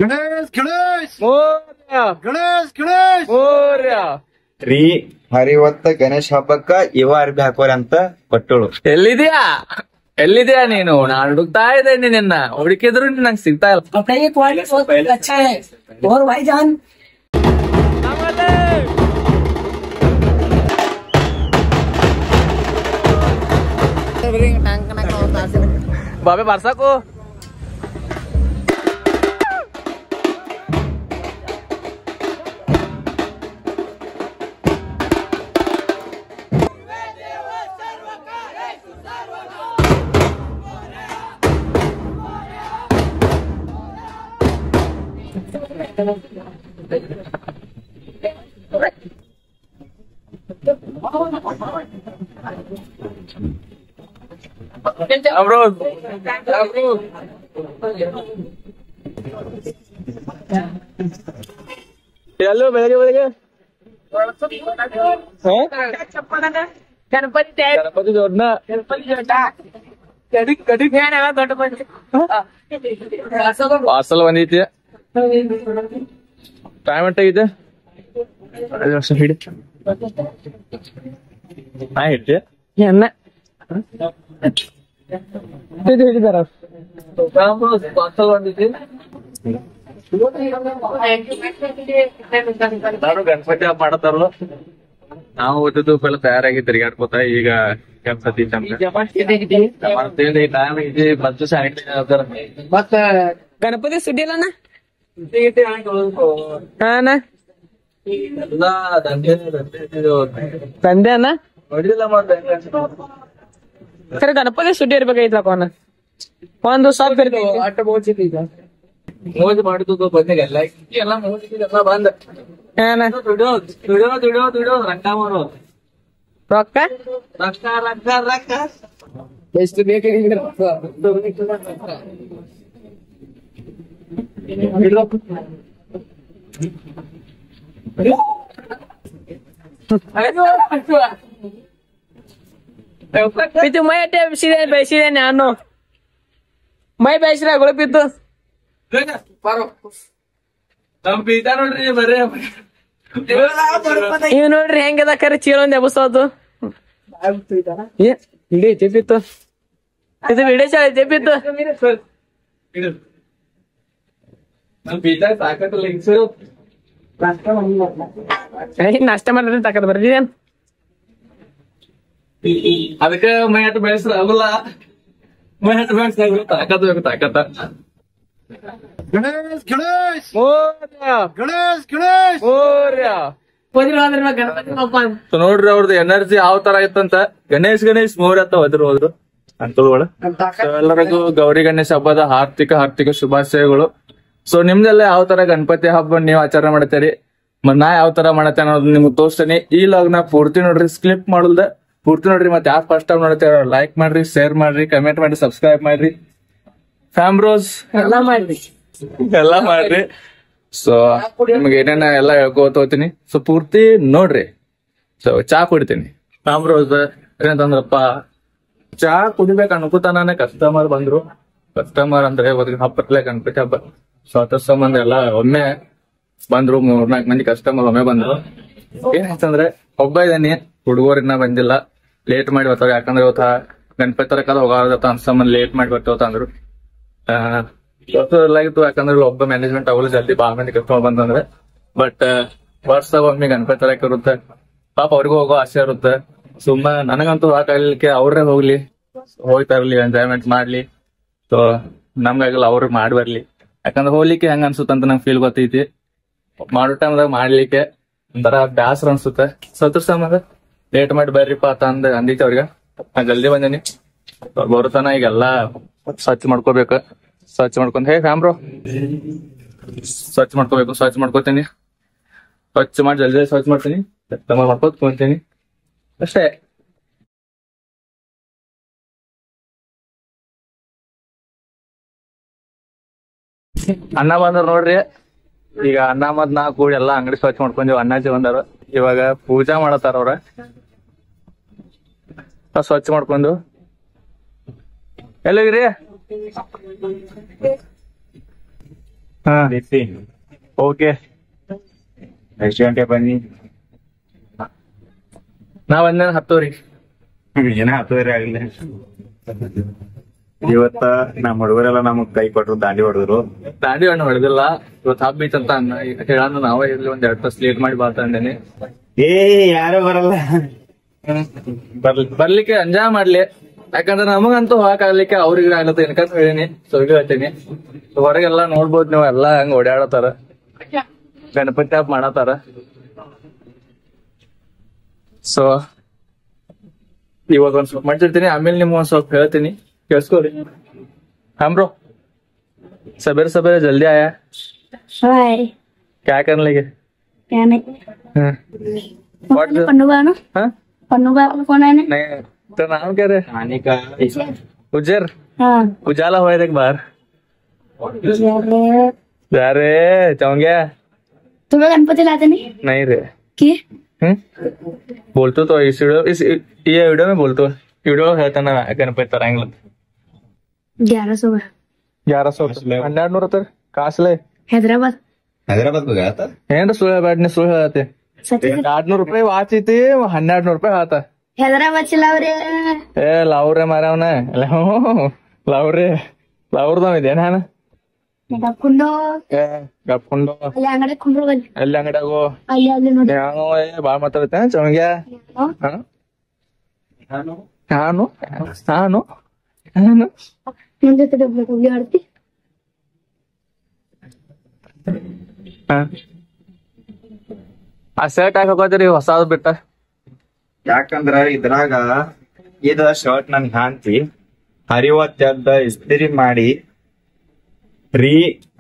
ಗಣೇಶ್ ಗಣೇಶ್ ಮೋರ್ಯ ಗಣೇಶ್ ಗಣೇಶ್ ಮೋರ್ಯ ರೀ ಹರಿವತ್ತ ಗಣೇಶ್ ಹಬ್ಬಕ್ಕ ಇವ ಅರ್ಬಿ ಹಾಕೋರಿ ಅಂತ ಕೊಟ್ಟಳು. ಎಲ್ಲಿದ್ಯಾ ನೀನು? ನಾನು ಹುಡುಕ್ತಾ ಇದ್ದೇನೆ ನಿನ್ನ, ಹುಡುಕಿದ್ರು ನಂಗೆ ಸಿಗ್ತಾ ಇಲ್ಲ. कपड़ा ये क्वालिटी बहुत अच्छा है और भाईजान ಬಾಬೆ ಬಾರ್ಸಾಕು ಎಲ್ಲೋ ಬೆಳಗ್ಗೆ ಗಣಪತಿ ದೊಡ್ಡ ಪಾರ್ಸಲ್ ಬಂದೈತಿ. ಟೈಮ್ ಎಷ್ಟಾಗಿದೆ? 5 ವರ್ಷ ಹಿಡಿ ನಾ ಹಿಡ್ತಿ ಎನ್ನ ಹಿಡಿದಾರ ಪಾರ್ಸಲ್ ಬಂದೈತಿ. ನಾನು ಗಣಪತಿ ಹಬ್ಬ ಮಾಡತಾರಲ್ಲ, ನಾವು ಓದಿದ್ದು ಪೆಲ್ಲ ತಯಾರಾಗಿ ತಿರುಗಾಡ್ಕೋತ ಈಗ ಗಣಪತಿ मत गणपती सुट्टीला ना ಸಂಡೆ ಅಣ್ಣ ಖರೆ ಗಣಪತಿ ಸುಟ್ಟಿ ಇರ್ಬೇಕಾಯ್ತಲ್ಲ ಕೋನ ಒಂದು ಸ್ವಲ್ಪ ಇರ್ತೈತಿ ಆಟ ಮೋಜ್ ಮಾಡಿದ್ದು ಬಂದಿಲ್ಲ ಎಲ್ಲ ಮೋಜಿಲ್ಲ ಬಂದ ರೊಕ್ಕ ಮಾಡು ರೊಕ್ಕ ರೊಕ್ಕ ರೊಕ್ಕ ರೊಕ್ಕ ಎಷ್ಟು ಬೇಕು पितू मैं सीधे बैसीधे ನಾನು ಮೈ ಬೇಯಿಸ್ರ ಗೊಳಪಿತ್ತು ಇವ್ ನೋಡ್ರಿ ಹೆಂಗದ ಕರೆ ಚೀಲ ಒಂದ್ ಎಬಸೋದು ಹಿಡಿ ಚೆಪ್ಪಿತ್ತು ಇದು ವಿಡಿಯೋ ಚಾಳಿ ಚೆಪ್ಪಿತ್ತು ನಾಷ್ಟ ಮಾಡಿದ್ರೆ ತಾಕತ್ ಬರ್ದಿದೇನ್ ಅದಕ್ಕೆ ಮೈ ಹಟ್ಟು ಬೆಳೆಸ್ರ ಆಗಲ್ಲ ಮೈ ಹಟ್ಟು ಬೆಳೆಸ್ರ ತಾಕತ್ ಬೇಕು ತಾಕತ್ತ ಗಣೇಶ್ ಗಣೇಶ್ ಮೋರ್ಯ ಗಣೇಶ್ ಗಣೇಶ್ ಮೋರ್ಯ ನೋಡ್ರಿ ಅವ್ರದ್ದು ಎನರ್ಜಿ ಯಾವ ತರ ಇತ್ತಂತ ಗಣೇಶ್ ಗಣೇಶ್ ಮೋರ್ಯ ಅಂತ ಹೋದ್ರು ಅಂಕಲ್ಗಳು. ಸೊ ಎಲ್ಲರಿಗೂ ಗೌರಿ ಗಣೇಶ ಹಬ್ಬದ ಹಾರ್ದಿಕ ಶುಭಾಶಯಗಳು. ಸೊ ನಿಮ್ದೆಲ್ಲ ಯಾವ ತರ ಗಣಪತಿ ಹಬ್ಬ ನೀವು ಆಚರಣೆ ಮಾಡ್ತೀರಿ, ನಾ ಯಾವ ತರ ಮಾಡತ್ತೆ ಅನ್ನೋದು ನಿಮ್ಗೆ ತೋರಿಸ್ತೇನೆ. ಈ ಲಾಗ್ನ ಪೂರ್ತಿ ನೋಡ್ರಿ, ಸ್ಕಿಪ್ ಮಾಡಲ್ದ ಪೂರ್ತಿ ನೋಡ್ರಿ. ಮತ್ತೆ ಯಾರು ಫಸ್ಟ್ ಟೈಮ್ ನೋಡ್ತೀರ ಲೈಕ್ ಮಾಡ್ರಿ, ಶೇರ್ ಮಾಡ್ರಿ, ಕಮೆಂಟ್ ಮಾಡ್ರಿ, ಸಬ್ಸ್ಕ್ರೈಬ್ ಮಾಡ್ರಿ, ಫ್ಯಾಮ್ರೋಸ್ ಎಲ್ಲ ಮಾಡ್ರಿ. ಸೊ ನಿಮ್ಗೆ ಏನೇನ ಎಲ್ಲ ಹೇಳ್ಕೋತ ಹೋಗ್ತೀನಿ. ಸೊ ಪೂರ್ತಿ ನೋಡ್ರಿ. ಸೊ ಚಾ ಕುಡಿತೀನಿ. ಫ್ಯಾಮ್ರೋಸ್ ಏನಂತಂದ್ರಪ್ಪ, ಚಾ ಕುಡಿಬೇಕು ಅನ್ಕೋತಾನೆ ಕಸ್ಟಮರ್ ಬಂದ್ರು. ಕಸ್ಟಮರ್ ಅಂದ್ರೆ ಹಬ್ಬತ್ಲೆ ಗಣಪತಿ ಹಬ್ಬ, ಸೊ ಅದ್ರ ಸಂಬಂಧ ಎಲ್ಲ ಒಮ್ಮೆ ಬಂದ್ರು. 3-4 ಮಂದಿ ಕಸ್ಟಮರ್ ಒಮ್ಮೆ ಬಂದ್ರು. ಏನಾಯ್ತಂದ್ರೆ ಒಬ್ಬ ಇದ್ದಾನೆ, ಹುಡುಗರು ಇನ್ನ ಬಂದಿಲ್ಲ, ಲೇಟ್ ಮಾಡಿ ಬರ್ತಾವ. ಯಾಕಂದ್ರೆ ಇವತ್ತ ಗಣಪತಿ ತರಕಾಲ ಹೋಗಾರತ್ತ ಅನ್ಸಂಬಂದ್ ಲೇಟ್ ಮಾಡಿ ಬರ್ತೇವತ್ತ ಅಂದ್ರು. ಎಲ್ಲ ಆಗಿತ್ತು, ಯಾಕಂದ್ರೆ ಒಬ್ಬ ಮ್ಯಾನೇಜ್ಮೆಂಟ್ ಅವಳು ಜಲ್ದಿ ಬಾ ಮಂದಿ ಕಸ್ಟಮರ್ ಬಂದಂದ್ರೆ. ಬಟ್ ವರ್ಷ ಒಮ್ಮೆ ಗಣಪತಿ ತರಕ ಇರುತ್ತೆ, ಪಾಪ ಅವ್ರಿಗೂ ಹೋಗೋ ಆಸೆ ಇರುತ್ತೆ. ಸುಮ್ಮ ನನಗಂತೂ ಹಾಕಲಿಕ್ಕೆ ಅವ್ರೇ ಹೋಗ್ಲಿ, ಹೋಗ್ತಾ ಇರ್ಲಿ, ಎಂಜಾಯ್ಮೆಂಟ್ ಮಾಡ್ಲಿ. ಸೊ ನಮ್ಗಾಗಲ್ಲ, ಅವ್ರಿಗೆ ಮಾಡಿ ಬರ್ಲಿ. ಯಾಕಂದ್ರೆ ಹೋಗ್ಲಿಕ್ಕೆ ಹೆಂಗ ಅನ್ಸುತ್ತಂತ ನಂಗೆ ಫೀಲ್ ಗೊತ್ತೈತಿ. ಮಾಡೋ ಟೈಮ್ದಾಗ ಮಾಡ್ಲಿಕ್ಕೆ ಒಂಥರ ಬ್ಯಾಸರ ಅನ್ಸುತ್ತೆ. ಸೊ ಅದ್ರ ಸಂಬಂಧ ಲೇಟ್ ಮಾಡಿ ಬರ್ರಿಪ್ಪ ಅಂತ ಅಂದಿತ್ತು ಅವ್ರಿಗೆ. ನಾ ಜಲ್ದಿ ಬಂದೇನಿ. ಬರುತ್ತಾನ ಈಗೆಲ್ಲಾ ಸ್ವಚ್ಛ ಮಾಡ್ಕೋಬೇಕು. ಸ್ವಚ್ಛ ಮಾಡ್ಕೊಂಡ್ ಫ್ಯಾಮ್ರೋ ಸ್ವಚ್ಛ ಮಾಡ್ಕೋಬೇಕು. ಸ್ವಚ್ಛ ಮಾಡ್ಕೋತೀನಿ, ಸ್ವಚ್ಛ ಮಾಡಿ ಜಲ್ದಿ ಸ್ವಚ್ಛ ಮಾಡ್ತೀನಿ, ಮಾಡ್ಕೋತ ಕುಂತೀನಿ ಅಷ್ಟೇ. ಅಣ್ಣ ಬಂದ್ರ ನೋಡ್ರಿ. ಈಗ ಅಣ್ಣ ಮತ್ ನಾ ಕೂಡಿ ಎಲ್ಲಾ ಅಂಗಡಿ ಸ್ವಚ್ಛ ಮಾಡ್ಕೊಂಡೇವ್. ಅಣ್ಣಾಜಿ ಬಂದಾರ, ಇವಾಗ ಪೂಜಾ ಮಾಡತಾರ ಅವ್ರ. ಸ್ವಚ್ಛ ಮಾಡ್ಕೊಂಡು ಎಲ್ಲೋಗಿರಿ? ಹಾ ಓಕೆ ಎಷ್ಟು ಗಂಟೆ ಬನ್ನಿ ನಾವ್ ಒಂದೇನ 10 ಏನ ಹತ್ತುವರೆ ಆಗ್ಲಿ. ಇವತ್ತ ನಮ್ ಹುಡುಗರೆಲ್ಲ ನಮಗ್ ಕೈ ಕೊಟ್ರು, ದಾಂಡಿ ಹೊಡೆದ್ರು. ದಾಂಡಿ ಹಣ್ಣು ಹೊಡೆದಿಲ್ಲ ಇವತ್ತು ಹಬ್ಬ ಐತಂತ ಹೇಳೋಣ ನಾವೇ ಇಲ್ಲಿ ಒಂದ್ 2 ತಾಸು ಲೇಟ್ ಮಾಡಿ ಬಾತಂದೇನಿ. ಏ ಯಾರು ಬರಲ್ಲ, ಬರ್ಲಿಕ್ಕೆ ಎಂಜಾಯ್ ಮಾಡ್ಲಿ. ಯಾಕಂದ್ರೆ ನಮಗಂತೂ ಹೋಗಕ್ಕಾಗ್ಲಿಕ್ಕೆ ಅವ್ರಿಗೆ ಆಗ್ಲತ್ತ ಏನಕಂತ ಹೇಳಿನಿ, ಸುಳ್ಳು ಹೇಳ್ತೀನಿ. ಹೊರಗೆಲ್ಲ ನೋಡ್ಬೋದು ನೀವು, ಎಲ್ಲಾ ಹಂಗ ಓಡಾಡತಾರ, ಗಣಪತಿ ಹಬ್ಬ ಮಾಡತಾರ. ಸೊ ಇವಾಗ ಒಂದ್ ಸ್ವಲ್ಪ ಮಾಡ್ತಿರ್ತೀನಿ, ಆಮೇಲೆ ನಿಮ್ಗೆ ಒಂದ್ ಸ್ವಲ್ಪ ಹೇಳ್ತೀನಿ, ಕೇಳಿಸ್ಕೊರಿ. ಬ್ರೋ सबेरे सबेरे जल्दी आया, हाय क्या करने लगे? क्या नहीं हाँ। What the- पन्नुबा ना हाँ? पन्नुबा कौन है ना नहीं तो नाम क्या रहे? आने का उजर हाँ उजाला हुआ है देख बाहर. जरे अरे चौंग्या तुम्हें गणपति लाते नहीं नहीं रे. कि बोलतो तो इस वीडियो ये वीडियो में बोलतो वीडियो ಹೇಳ್ತಾನ ಗಣಪತಿ ತರಂಗಿಲ್ಲ. 1100 में 1100 1200 ಕಾಸ್ಲೆ हैदराबाद हैदराबाद को गया था. ಏನ್ರ ಸುಳ್ಳು ಬ್ಯಾಡ್ನೆ ಸುಳ್ಳು ಹೇಳತ್ತೆ. सच्ची 800 ರೂಪಾಯಿ ವಾಚ್ ಐತಿ, 1200 ರೂಪಾಯಿ ಆತ. हैदराबाद चलाओ रे ಏ ಲಾವ್ರೆ ಮಾರವನ ಲಾವ್ರದವ ಇದೇನ ಹಾನ ಕುಂಡೋ ಏ ಗಪ್ಕೊಂಡು ಅಲ್ಲಿ ಅಂಗಡಿ ಕುಂಡ್ರು ಎಲ್ಲಿ ಅಂಗಡಿಯಾಗೋ ಅಲ್ಲಿ ನೋಡಿ ಬಾಳ್ ಮಾತಾಡತ್ತೆ ಚೌಂಗ್ಯ. ನಾನು ಮುಂದೆ ಡಬ್ಲ್ಯೂ ಆಡ್ತಿ ಆ ಶರ್ಟ್ ಹಾಕೋದ್ರಿ ಹೊಸಾದ್ ಬಿಟ್ಟ. ಯಾಕಂದ್ರ ಇದ್ರಾಗ ಇದ ಶರ್ಟ್ ನನ್ ಹಾಂತಿ ಹರಿವತ್ತದ ಇಸ್ತ್ರಿ ಮಾಡಿ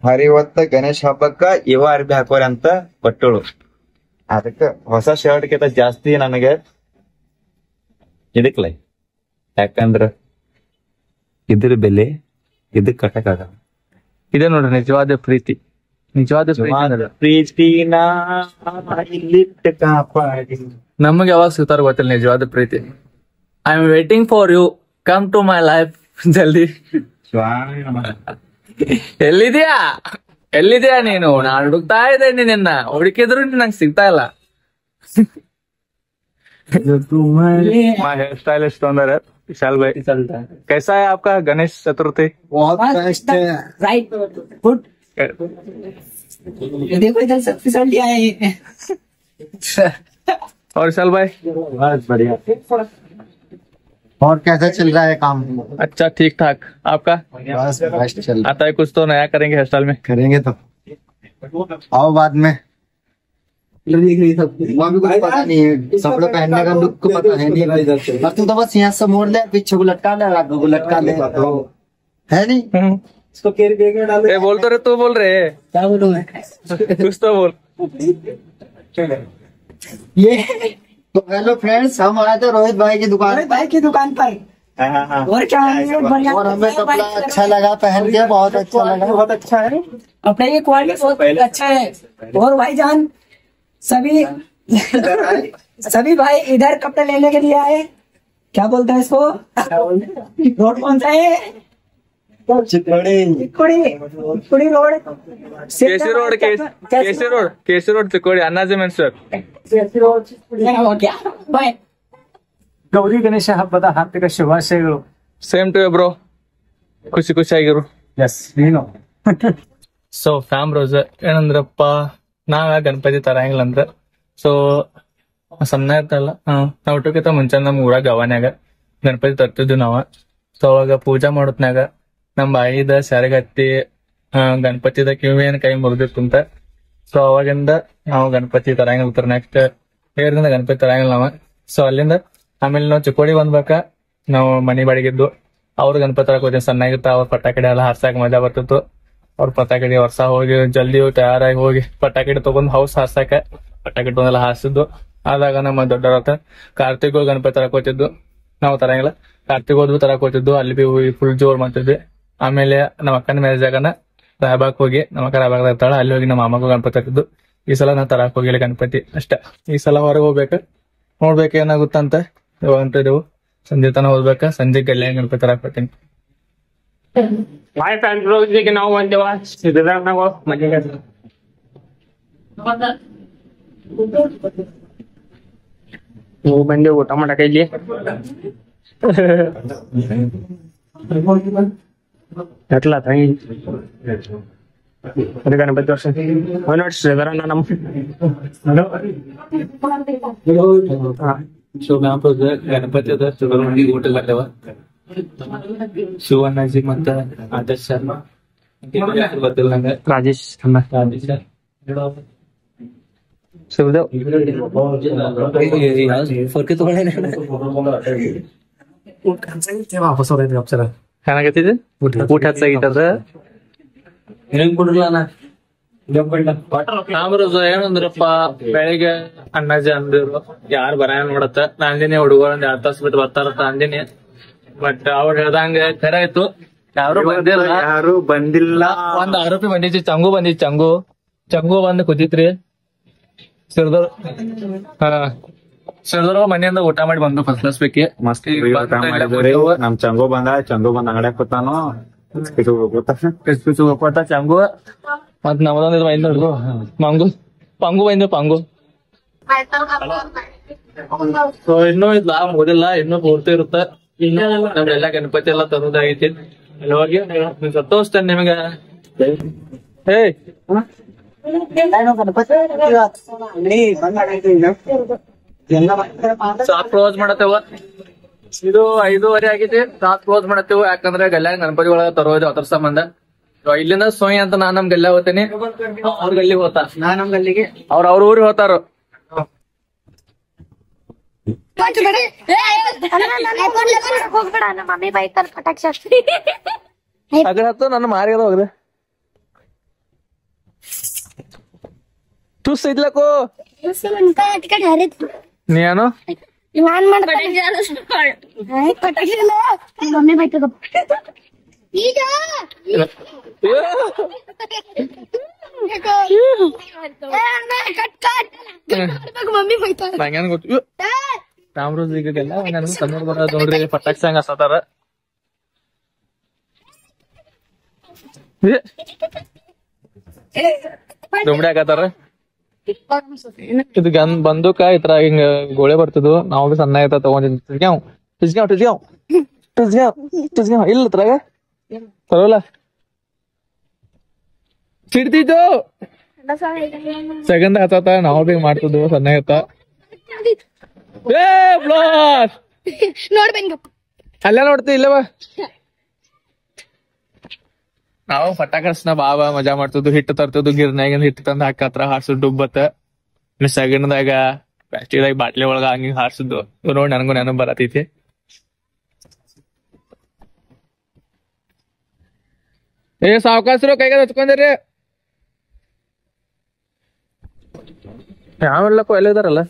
ಹರಿವತ್ತ ಗಣೇಶ ಹಬ್ಬಕ್ಕ ಇವ ಅರ್ಬಿ ಹಾಕೋರಿ ಅಂತ ಕೊಟ್ಟಳು. ಅದಕ್ಕ ಹೊಸ ಶರ್ಟ್ ಕಿಂತ ಜಾಸ್ತಿ ನನಗೆ ಇದಕ್ಲೆ, ಯಾಕಂದ್ರ ಇದ್ರ ಬೆಲೆ ಇದಕ್ ಕಟ್ಟಕ್ಕಾಗ. ಇದೆ ನೋಡ್ರಿ ನಿಜವಾದ ಪ್ರೀತಿ, ನಿಜವಾದ ಪ್ರೀತಿನ ಇಲ್ಲಿಟ್ಟು ಕಾಪಾಡಿ. ನಮಗೆ ಯಾವಾಗ ಸಿಗ್ತಾರ ಗೊತ್ತಿಲ್ಲ ನಿಜವಾದ ಪ್ರೀತಿ. I am waiting for you, come to my life ಜಲ್ದಿ. ಎಲ್ಲಿದ್ಯಾ ನೀನು? ನಾನು ಹುಡುಕ್ತಾ ಇದ್ದೇನೆ ನಿನ್ನ, ಹುಡುಕಿದ್ರು ನಂಗೆ ಸಿಗ್ತಾ ಇಲ್ಲ. हेयर स्टाइलिस्ट ओनर है विशाल भाई. कैसा है आपका गणेश चतुर्थी? बहुत बेस्ट है. Right good. देखो इधर सब फिसल लिया है. और विशाल भाई बस बढ़िया. और कैसा चल रहा है काम? अच्छा ठीक ठाक. आपका बस बेस्ट चल आता है? कुछ तो नया करेंगे हेयर स्टाइल में? करेंगे तो आओ बाद में. वहाँ भी कुछ पता नहीं है, सब लोग पहनने का लुक को पता है नहीं. और तू तो बस यहाँ से मोड़ ले, पीछे को लटका ले, आगे को लटका ले, है नहीं? इसको केयर बैग में डालो. ए, बोल तो रहे, तू बोल रहे क्या बोलूं मैं? कुछ तो बोल. ये तो हेलो फ्रेंड्स, हम आए थे रोहित भाई की दुकान अरे भाई की दुकान पर. और क्या है? बढ़िया. और हमें कपड़ा अच्छा लगा, पहन के बहुत अच्छा लगा. बहुत अच्छा है कपड़े की क्वालिटी बहुत अच्छा है. और भाईजान सभी भाई इधर कपड़े लेने के लिए आए. क्या बोलते हैं इसको? रोड कौन सा है? Chikodi road. KC road Chikodi Annaji मेंसर. हो गया बाय. ಗೌರಿ ಗಣೇಶ ಹಬ್ಬದ ಹಾರ್ದಿಕ ಶುಭಾಶಯಗಳು. ಸೇಮ್ ಟು ಬ್ರೋ, ಖುಷಿಯಾಗಿರು. ಎಸ್ ನೀನು. ಸೊ ಫ್ಯಾಮ್ ರೋಸ್ ಏನಂದ್ರಪ್ಪ, ನಾವ ಗಣಪತಿ ತರಂಗಿಲ್ಲ ಅಂದ್ರ, ಸೊ ಸಣ್ಣ ಇರ್ತಲ್ಲ ನಾವ್ ಊಟಕ್ಕಿಂತ ಮುಂಚೆ ನಮ್ ಊರಾಗ ಗವಾನ್ಯಾಗ ಗಣಪತಿ ತರ್ತಿದ್ವಿ ನಾವ. ಸೊ ಅವಾಗ ಪೂಜಾ ಮಾಡೋತ್ನಾಗ ನಮ್ ಬಾಯಿದ ಸೆರಗತ್ತಿ ಗಣಪತಿದ ಕಿವಿಯನ್ ಕೈ ಮುರಿದಿತ್ತಂತ. ಸೊ ಅವಾಗಿಂದ ನಾವು ಗಣಪತಿ ತರಂಗಿಲ್ಲ. ನೆಕ್ಸ್ಟ್ ಏರಿಂದ ಗಣಪತಿ ತರಂಗಿಲ್ಲ ನಾವ. ಸೊ ಅಲ್ಲಿಂದ ಆಮೇಲೆ ನಾವು ಚಿಕ್ಕೋಡಿ ಬಂದ್ಬೇಕ, ನಾವು ಮನಿ ಬಾಡಿಗಿದ್ದು ಅವ್ರ ಗಣಪತಿ ತರಕ್ ಹೋದ್ವಿ. ಸಣ್ಣಾಗಿರ್ತ ಅವ್ರ ಪಟಾಕಿ ಎಲ್ಲ ಹಾರ್ಸಾಕ್ ಮಜಾ ಬರ್ತಿತ್ತು. ಅವ್ರ ಪಟಾಕಿ ವರ್ಷ ಹೋಗಿ ಜಲ್ದಿ ತಯಾರಾಗಿ ಹೋಗಿ ಪಟಾಕಿ ತಗೊಂಡ್ ಹೌಸ್ ಹಾರ್ಸಾಕ ಪಟಾಕಿ ತೊಗೊಂಡೆಲ್ಲ ಹಾರಿಸಿದ್ದು. ಆದಾಗ ನಮ್ಮ ದೊಡ್ಡವ್ರ ಕಾರ್ತಿಕ್ ಗಣಪತಿ ತರಕ್ ಹೋಗ್ತಿದ್ದು, ನಾವು ತರಂಗಿಲ್ಲ. ಕಾರ್ತಿಕ್ ಹೋದ್ವಿ ತರಕ್ ಹೋಗ್ತಿದ್ದು, ಅಲ್ಲಿ ಬಿ ಫುಲ್ ಜೋರ್ ಮಾಡ್ತಿದ್ವಿ. ಆಮೇಲೆ ನಮ್ಮ ಅಕ್ಕನ ಮ್ಯಾರೇಜ್ ಆಗನ ರಾಯಬಾಗ್ ಹೋಗಿ, ನಮ್ಮ ಅಕ್ಕ ರಾಯಬಾಗ್ ಇರ್ತಾಳ, ಅಲ್ಲಿ ಹೋಗಿ ನಮ್ಮ ಮಾಮಗೂ ಗಣಪತಿ ತರ್ತಿದ್ದು. ಈ ಸಲ ನಾ ತರಕ್ ಹೋಗಿಲ್ಲ ಗಣಪತಿ ಅಷ್ಟ. ಈ ಸಲ ಹೊರಗೆ ಹೋಗ್ಬೇಕು, ನೋಡ್ಬೇಕು ಏನಾಗುತ್ತಂತ. ಹೊಂಟಿದೆವು ಸಂಜೆ ತನ ಹೋಗ್ಬೇಕ. ಸಂಜೆ ಗಲ್ಯಾಗ ಗಣಪತಿ ತರಕ್ ಹೋಗ್ತೀನಿ. ಬಾಯ್ ಫ್ರೆಂಡ್ ರೋಜಿಗೆ ನಾವು ಬಂದೇವ ಇದ್ರಾಗ ನಾವು ಮನೆಗೆ ನೀವು ಬಂದೆ ಊಟ ಮಾಡಕ ಇಲ್ಲಿ ಎಟ್ಲ ತಂಗಿ ಗಣಪತಿ ವರ್ಷ ನೋಡಿ ಶ್ರೀಧರಣ್ಣ ನಮ್ಮ ಗಣಪತಿ ಅದ ಸುಬ್ರಹ್ಮಣ್ಯ ಊಟ ಬರ್ತಾವ ಶಿವಣ್ಣಜಿ ಮತ್ತ ಆದರ್ಶ ಶರ್ಮಾ ಗೊತ್ತಿಲ್ಲ ನಂಗೆ ರಾಜೇಶ್ ರಾಜೇಶ ಶಿವದೇವ್ ವಾಪಸ್ ಹೋಗೈತಿ ಅಪ್ಸರ ಚೆನ್ನಾಗೈತಿದೆ ಊಟ ಹಚ್ಚಾಗಿಟ್ಟದ ಏನಂದ್ರಪ್ಪ ಬೆಳಿಗ್ಗೆ ಅಣ್ಣಾಜಿ ಅಂದಿರು ಯಾರು ಬರ ನೋಡತ್ತ ನಂದಿನಿ ಹುಡುಗರು ಒಂದ್ 2 ತಾಸು ಬಿಟ್ಟು ಬರ್ತಾರತ್ತ ಅಂದಿನಿ ಬಟ್ ಅವ್ರು ಹೇಳ್ದಂಗ ಖರೆ ಆಯ್ತು ಯಾರು ಬಂದಿಲ್ಲ ಯಾರು ಬಂದಿಲ್ಲ. ಒಂದ್ ಆರೋಪಿ ಬಂದಿತ್ತು ಚಂಗು ಬಂದಿತ್ತು ಚಂಗು ಬಂದ್ ಕೂತಿತ್ರಿ ಸಿರ್ದವ್ರು ಮನೆಯಿಂದ ಊಟ ಮಾಡಿ ಬಂದು ಫಸ್ಟ್ ಕ್ಲಾಸ್ ಬೇಕಿ ಮಸ್ತ್ ಊಟ ಮಾಡಿದ್ರಿ. ನಮ್ ಚಂಗು ಬಂದ ಅಂಗಡ್ಯಾಗ ಕೂತಾನು ಕೊಟ್ಟ ಚಂಗು ಮತ್ ನಮ್ಮದೊಂದ್ ಇದು ಬಂದ್ ನೋಡ್ರು ಪಂಗು ಬಂದು ಸೊ ಇನ್ನೂ ಇಲ್ಲ ಮುಗಿದಿಲ್ಲ ಇನ್ನೂ ಪೂರ್ತಿ ಇರುತ್ತೆ ನಮ್ದೆಲ್ಲ ಗಣಪತಿ ಎಲ್ಲ ತರೋದಾಗೈತಿ ಅಲ್ಲಿ ಹೋಗಿ ಸತ್ತೋಸ್ತೇನೆ ನಿಮ್ಗ ಶಾಪ್ ಕ್ಲೋಸ್ ಮಾಡತ್ತೇವ ಇದು 5:30 ಆಗೈತಿ ಶಾಪ್ ಕ್ಲೋಸ್ ಮಾಡತ್ತೇವ ಯಾಕಂದ್ರೆ ಗಲ್ಯಾಗ ಗಣಪತಿ ಒಳಗ ತರೋದು ಅದ್ರ ಸಂಬಂಧ ಇಲ್ಲಿಂದ ಸೋಯ್ ಅಂತ ನಾನ್ ನಮ್ ಗಲ್ಯ ಹೋಗ್ತೇನೆ ಅವ್ರ ಗಲ್ಲಿಗೆ ಹೋಗ್ತಾ ನಾನ್ ನಮ್ ಗಲ್ಲಿಗೆ ಅವ್ರ ಊರಿಗೆ ಹೋಗ್ತಾರ ಹೋಗ್ಬೇಡ ನಮ್ಮ ಮಮ್ಮಿ ಬೈತಾರ ಪಟಾಕ್ಷಿ ಅದ್ರ ಹತ್ತು ನನ್ನ ಮಾರಿಗದ ಹೋಗ್ದೆ ತುಸ್ ಇದ್ಲಕೋ ಟಿಕೆಟ್ ಹರಿತು ನೀನು ನಾನ್ ಮಾಡ್ತೀನಿ ಪಟಾಕ್ಷಿ ಇಲ್ಲ ಮಮ್ಮಿ ಬೈತದ ಈಗ ಮಮ್ಮಿ ಬೈತಾರ ನಂಗೇನ್ ಗೊತ್ತು ರಾಮರೋಜ್ ಈಗೆಲ್ಲ ನನ್ಗೆ ಕನ್ನಡ ಬರೋದು ನೋಡ್ರಿ ಪಟಾಕ್ಷಿ ಹಂಗ ಹಸತಾರ ದುಮ್ಡಿ ಹಾಕತಾರ ಇದು ಗನ್ ಬಂದೂಕ ಇತರ ಹಿಂಗ ಗೋಳೆ ಬರ್ತಿದ್ವು ನಾವು ಬಿ ಸಣ್ಣ ಆಯ್ತ ತಗೊಂಡಿದ್ವಿ ಇಲ್ಲ ತ್ರಾಗ ತರೋಲ್ಲ ಸಿಡ್ತಿದ್ದು ಸೆಗಂದ ಹತ್ತಾತ ನಾವು ಬಿ ಮಾಡ್ತಿದ್ವು ಸಣ್ಣ ಆಯ್ತ ಅಲ್ಲ ನೋಡ್ತಿ ಇಲ್ಲವ ನಾವು ಪಟಾಕರ್ಸ್ನ ಬಾವ ಮಜಾ ಮಾಡ್ತಿದ್ವು ಹಿಟ್ಟು ತರ್ತಿದ್ವು ಗಿರ್ನ್ಯಾಗಿಂದ ಹಿಟ್ಟು ತಂದ್ ಹಾಕತ್ರ ಹಾರ್ಸುದ್ ಡುಬ್ಬತ್ತ ಸಗಣದಾಗ ಪ್ಲಾಸ್ಟಿಕ್ದಾಗ ಬಾಟ್ಲಿ ಒಳಗ ಹಂಗ ಹಾರ್ಸುದು ನೋಡಿ ನನಗೂ ನೆನಪು ಬರತೈತಿ ಸಾವಕಾಶರು ಕೈಗೆ ಹಚ್ಕೊಂಡಿರಿ ಯಾವೆಲ್ಲಕ್ಕೂ ಎಲ್ಲ ಇದಾರಲ್ಲ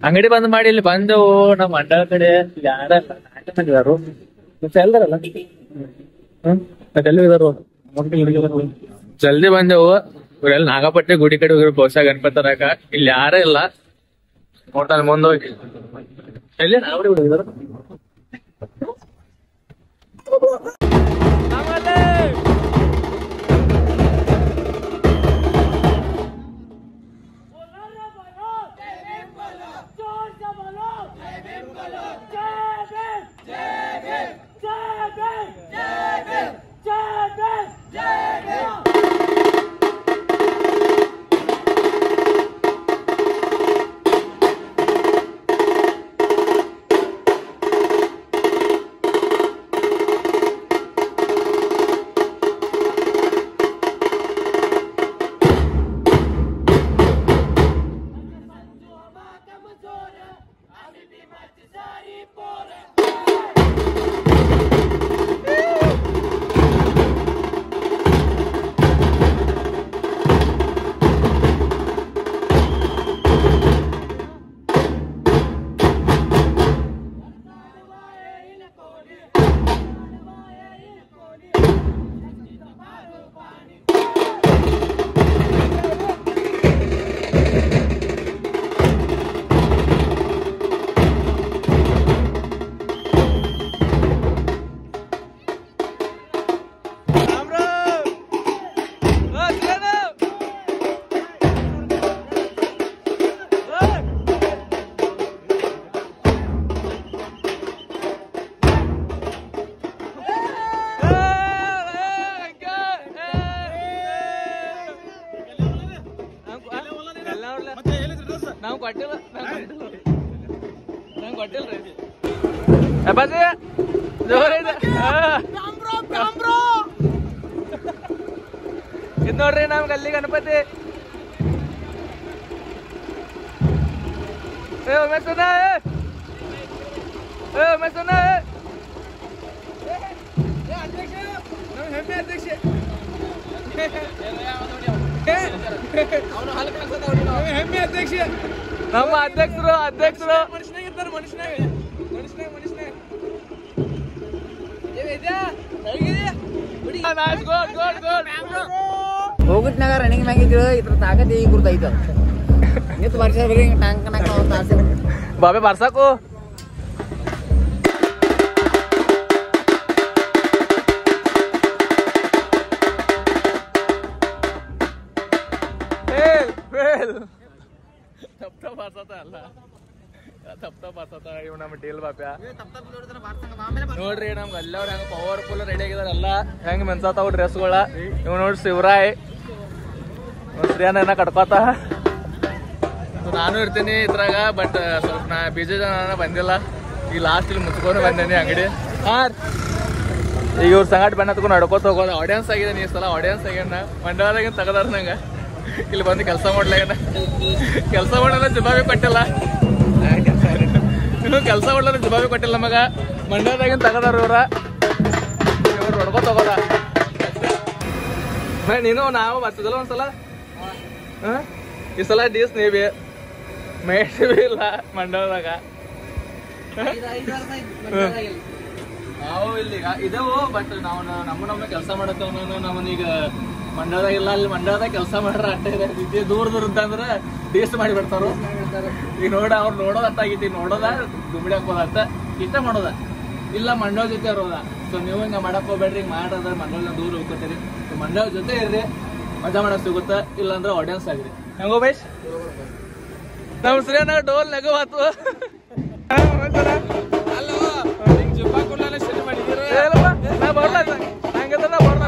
ಅಂಗಡಿ ಬಂದ್ ಮಾಡಿ ಇಲ್ಲಿ ಬಂದೆವು ನಮ್ಮ ಮಂಡಳ ಕಡೆ ಯಾರಲ್ಲ ಬಂದಿದಾರು ಎಲ್ದಾರಲ್ಲ ಎಲ್ಲಿದಾರು ಜಲ್ದಿ ಬಂದೆವು ಇವ್ರೆಲ್ಲ ನಾಗಪಟ್ಟೆ ಗುಡಿ ಕಡೆ ಹೋಗಿರೋ ಬಹುಶಃ ಗಣಪತಿ ತರಕ ಇಲ್ಲಿ ಯಾರೇ ಇಲ್ಲ ನೋಡ್ತಾನೆ ಮುಂದೆ ಹೋಗಿ ಎಲ್ಲಿ ನಾಗಡಿ ಹುಡುಗಿದಾರ ನಾವು ಕೊಟ್ಟಿಲ್ಲ ನಂಗೆ ಕೊಟ್ಟಿಲ್ರಿ ಬಾಜಿ ಜೋರ ಇದೆ ಇದು ನೋಡ್ರಿ ನಮ್ಗೆ ಅಲ್ಲಿ ಗಣಪತಿ ಮೆಸನ ಹೆಮ್ಮೆ ಅಧ್ಯಕ್ಷ ಹೆಮ್ಮೆ ಅಧ್ಯಕ್ಷ ನಮ್ಮ ಅಧ್ಯಕ್ಷರು ಮನುಷ್ಯನಾಗಿರ್ತಾರೆ ಮನುಷ್ಯನಾಗ ಹೋಗುತ್ನಾಗ ರನ್ನಿಂಗ್ ಮ್ಯಾಗಿದ್ರು ಇದ್ರ ತಾಕತ್ ಈಗ ಗುರ್ತೈತ ನಿಂತು ಬರ್ಸಿದ್ರೆ ಟ್ಯಾಂಕ್ ಬಾಬೆ ಬಾರ್ಸಾಕು ಇವ್ ನಮ್ಮ ಟೀಲ್ ಬಾಪ್ಯ ನೋಡ್ರಿ ನಮ್ಗೆ ಎಲ್ಲವ್ರ ಹೆಂಗ ಪವರ್ಫುಲ್ ರೆಡಿ ಆಗಿದಾರಲ್ಲ ಹೆಂಗ್ ಮೆನ್ಸಾತಾವ್ ಡ್ರೆಸ್ಗಳ ಇವ್ ನೋಡ್ರಿ ಶಿವರಾಯ್ ಶ್ರೀಯನ್ನ ಕಟ್ಕೋತ ನಾನು ಇರ್ತೀನಿ ಇದ್ರಾಗ ಬಟ್ ಸ್ವಲ್ಪ ನಾ ಬಿಜಿ ಜನ ಬಂದಿಲ್ಲ ಈಗ ಲಾಸ್ಟ್ ಇಲ್ಲಿ ಮುಚ್ಕೊಂಡು ಬಂದೇನಿ ಅಂಗಡಿ ಈಗ ಇವ್ರ ಸಂಗಟ ಬಣ್ಣ ತಗೊಂಡು ನಡ್ಕೋತ ಹೋಗೋದು ಆಡಿಯನ್ಸ್ ಆಗಿದೆ ಈ ಸಲ ಆಡಿಯನ್ಸ್ ಆಗ್ಯಾನ ಮಂಡಳದಾಗ ತಗದಾರ ನಂಗೆ ಇಲ್ಲಿ ಬಂದು ಕೆಲಸ ಮಾಡ್ಲಾಗನ ಕೆಲಸ ಮಾಡಲ್ಲ ಜವಾಬಿ ಕೊಟ್ಟಿಲ್ಲ ಕೆಲಸ ಮಾಡಲ್ಲ ಜವಾಬಿ ಕೊಟ್ಟಿಲ್ಲ ನಮಗ ಮಂಡ್ಯದಾಗಿನ ತಗದಾರ ಇವ್ರು ಹೊಡ್ಕೊ ತಗೋದ ನೀನು ನಾವು ಬರ್ತಿದ್ದಲ್ಲ ಒಂದ್ಸಲ ಈ ಸಲ ಡೀಸ್ ನೀವಿ ಮೇಟಿ ಇಲ್ಲ ಮಂಡ್ಯದಾಗ ನಾವು ಇಲ್ಲಿಗ ಇದೇವು ಬಟ್ ನಾವು ನಮ್ಮ ಕೆಲಸ ಮಾಡತ್ತವ ನಮ್ಮನೀಗ ಮಂಡ್ಯದಾಗ ಇಲ್ಲ ಅಲ್ಲಿ ಮಂಡ್ಯದಾಗ ಕೆಲಸ ಮಾಡ್ರ ಅಷ್ಟೇ ಇದೆ ಇದೇ ದೂರ ಅಂದ್ರೆ ಟೇಸ್ಟ್ ಮಾಡಿ ಬಿಡ್ತಾರು ಈಗ ಅವ್ರು ನೋಡೋದ ಅಟ್ಟಾಗೈತಿ ನೋಡೋದ ಗುಮ್ಮಿಡಿ ಹಾಕೋದಂತ ಇಷ್ಟ ಮಾಡೋದ ಇಲ್ಲ ಮಂಡ್ಯ ಜೊತೆ ಇರೋದ ಸೊ ನೀವು ಹಿಂಗ ಮಾಡಕ್ ಹೋಗ್ಬೇಡ್ರಿ ಹಿಂಗ್ ಮಾಡೋದ ಮಂಡ್ಯ ದೂರ ಹೋಗ್ಕೊತೀರಿ ಮಂಡ್ಯ ಜೊತೆ ಇರ್ರಿ ಮಜಾ ಮಾಡಕ್ ಸಿಗುತ್ತ ಇಲ್ಲಾಂದ್ರೆ ಆಡಿಯನ್ಸ್ ಆಗ್ರಿ ಹೆಂಗೋ ಬೈಸ್ ನಮ್ ಶ್ರೀನ ಡೋಲ್ ನಗುವಾತು ನಾ ಬರ್ಲ ಹಂಗದ ನಾ ಬರ್ಲ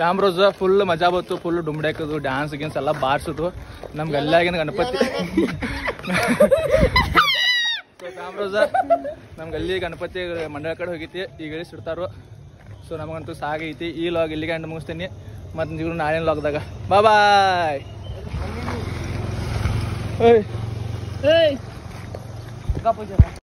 ಫ್ಯಾಮ್ರೋಸ್ ಫುಲ್ ಮಜಾ ಬಂತು. ಫುಲ್ ಡುಮ್ಡೆ ಹಾಕೋದು, ಡ್ಯಾನ್ಸ್ ಗಿನ್ಸ್ ಎಲ್ಲ ಬಾರ್ಸೋದು. ನಮ್ ಗಲ್ಲಾಗಿನ ಗಣಪತಿ ಫ್ಯಾಮ್ರೋಸ್ ನಮ್ ಗಲ್ಲಿ ಗಣಪತಿ ಮಂಡಳ ಕಡೆ ಹೋಗೈತಿ. ಈಗ ಇಳಿಸಿಡ್ತಾರೋ. ಸೊ ನಮಗಂತೂ ಸಾಗೈತಿ. ಈ ಲಾಗ್ ಇಲ್ಲಿಗೆ ಎಂಡ್ ಮುಗಿಸ್ತೀನಿ. ಮತ್ತೆ ನೀವು ನಾಳಿನ ಲಾಗ್ದಾಗ ಬಾಯ್.